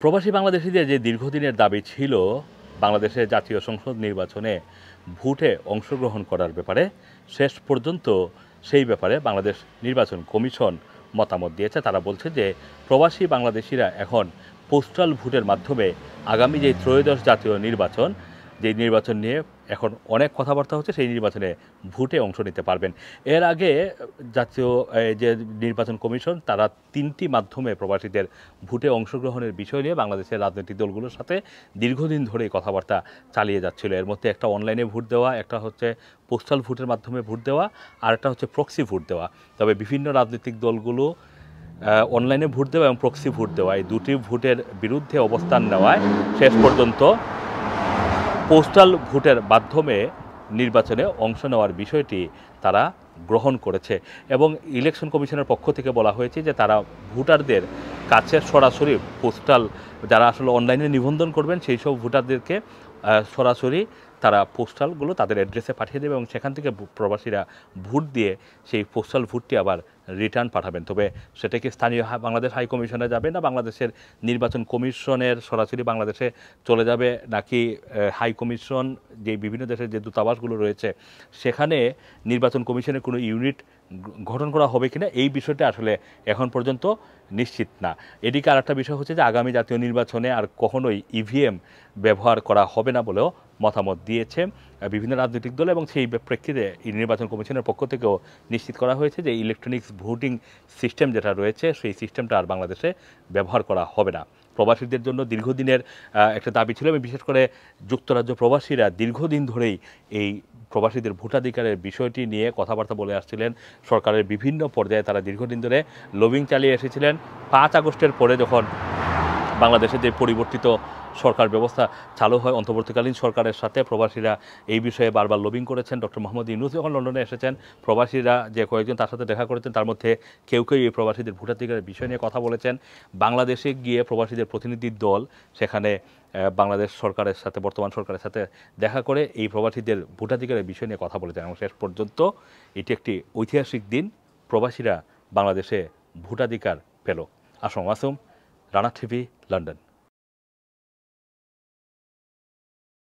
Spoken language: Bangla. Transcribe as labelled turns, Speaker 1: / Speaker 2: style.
Speaker 1: প্রবাসী বাংলাদেশিদের যে দীর্ঘদিনের দাবি ছিল বাংলাদেশের জাতীয় সংসদ নির্বাচনে ভোটে অংশগ্রহণ করার ব্যাপারে, শেষ পর্যন্ত সেই ব্যাপারে বাংলাদেশ নির্বাচন কমিশন মতামত দিয়েছে। তারা বলছে যে প্রবাসী বাংলাদেশিরা এখন পোস্টাল ভোটের মাধ্যমে আগামী যে ত্রয়োদশ জাতীয় নির্বাচন, যেই নির্বাচন নিয়ে এখন অনেক কথাবার্তা হচ্ছে, সেই নির্বাচনে ভোটে অংশ নিতে পারবেন। এর আগে জাতীয় যে নির্বাচন কমিশন তারা তিনটি মাধ্যমে প্রবাসীদের ভোটে অংশগ্রহণের বিষয় নিয়ে বাংলাদেশের রাজনৈতিক দলগুলোর সাথে দীর্ঘদিন ধরেই কথাবার্তা চালিয়ে যাচ্ছিল। এর মধ্যে একটা অনলাইনে ভোট দেওয়া, একটা হচ্ছে পোস্টাল ভোটের মাধ্যমে ভোট দেওয়া, আর একটা হচ্ছে প্রক্সি ভোট দেওয়া। তবে বিভিন্ন রাজনৈতিক দলগুলো অনলাইনে ভোট দেওয়া এবং প্রক্সি ভোট দেওয়া, এই দুটি ভোটের বিরুদ্ধে অবস্থান নেওয়ায় শেষ পর্যন্ত পোস্টাল ভোটের মাধ্যমে নির্বাচনে অংশ নেওয়ার বিষয়টি তারা গ্রহণ করেছে। এবং ইলেকশন কমিশনের পক্ষ থেকে বলা হয়েছে যে তারা ভোটারদের কাছে সরাসরি পোস্টাল, যারা আসলে অনলাইনে নিবন্ধন করবেন সেই সব ভোটারদেরকে সরাসরি তারা পোস্টালগুলো তাদের অ্যাড্রেসে পাঠিয়ে দেবে এবং সেখান থেকে প্রবাসীরা ভোট দিয়ে সেই পোস্টাল ভোটটি আবার রিটার্ন পাঠাবেন। তবে সেটা কি স্থানীয় বাংলাদেশ হাই কমিশনে যাবে, না বাংলাদেশের নির্বাচন কমিশনের সরাসরি বাংলাদেশে চলে যাবে, নাকি হাই কমিশন যে বিভিন্ন দেশের যে দূতাবাসগুলো রয়েছে সেখানে নির্বাচন কমিশনের কোনো ইউনিট গঠন করা হবে কিনা, এই বিষয়টা আসলে এখন পর্যন্ত নিশ্চিত না। এদিকে আর একটা বিষয় হচ্ছে যে আগামী জাতীয় নির্বাচনে আর কখনোই ইভিএম ব্যবহার করা হবে না বলেও মতামত দিয়েছে বিভিন্ন রাজনৈতিক দল। এবং সেই প্রেক্ষিতে নির্বাচন কমিশনের পক্ষ থেকেও নিশ্চিত করা হয়েছে যে ইলেকট্রনিক্স ভোটিং সিস্টেম যেটা রয়েছে সেই সিস্টেমটা আর বাংলাদেশে ব্যবহার করা হবে না। প্রবাসীদের জন্য দীর্ঘদিনের একটা দাবি ছিল এবং বিশেষ করে যুক্তরাজ্য প্রবাসীরা দীর্ঘদিন ধরেই এই প্রবাসীদের ভোটাধিকারের বিষয়টি নিয়ে কথাবার্তা বলে আসছিলেন। সরকারের বিভিন্ন পর্যায়ে তারা দীর্ঘদিন ধরে লবিং চালিয়ে এসেছিলেন। 5 আগস্টের পরে যখন বাংলাদেশে যে পরিবর্তিত সরকার ব্যবস্থা চালু হয়, অন্তর্বর্তীকালীন সরকারের সাথে প্রবাসীরা এই বিষয়ে বারবার লবিং করেছেন। ডক্টর মোহাম্মদ ইউনূস যখন লন্ডনে এসেছেন, প্রবাসীরা যে কয়েকজন তার সাথে দেখা করেছেন তার মধ্যে কেউ কেউ এই প্রবাসীদের ভোটাধিকারের বিষয় নিয়ে কথা বলেছেন। বাংলাদেশে গিয়ে প্রবাসীদের প্রতিনিধির দল সেখানে বাংলাদেশ সরকারের সাথে, বর্তমান সরকারের সাথে দেখা করে এই প্রবাসীদের ভোটাধিকারের বিষয় নিয়ে কথা বলেছেন এবং শেষ পর্যন্ত এটি একটি ঐতিহাসিক দিন, প্রবাসীরা বাংলাদেশে ভোটাধিকার পেল। Assam Masum, Rana TV, London.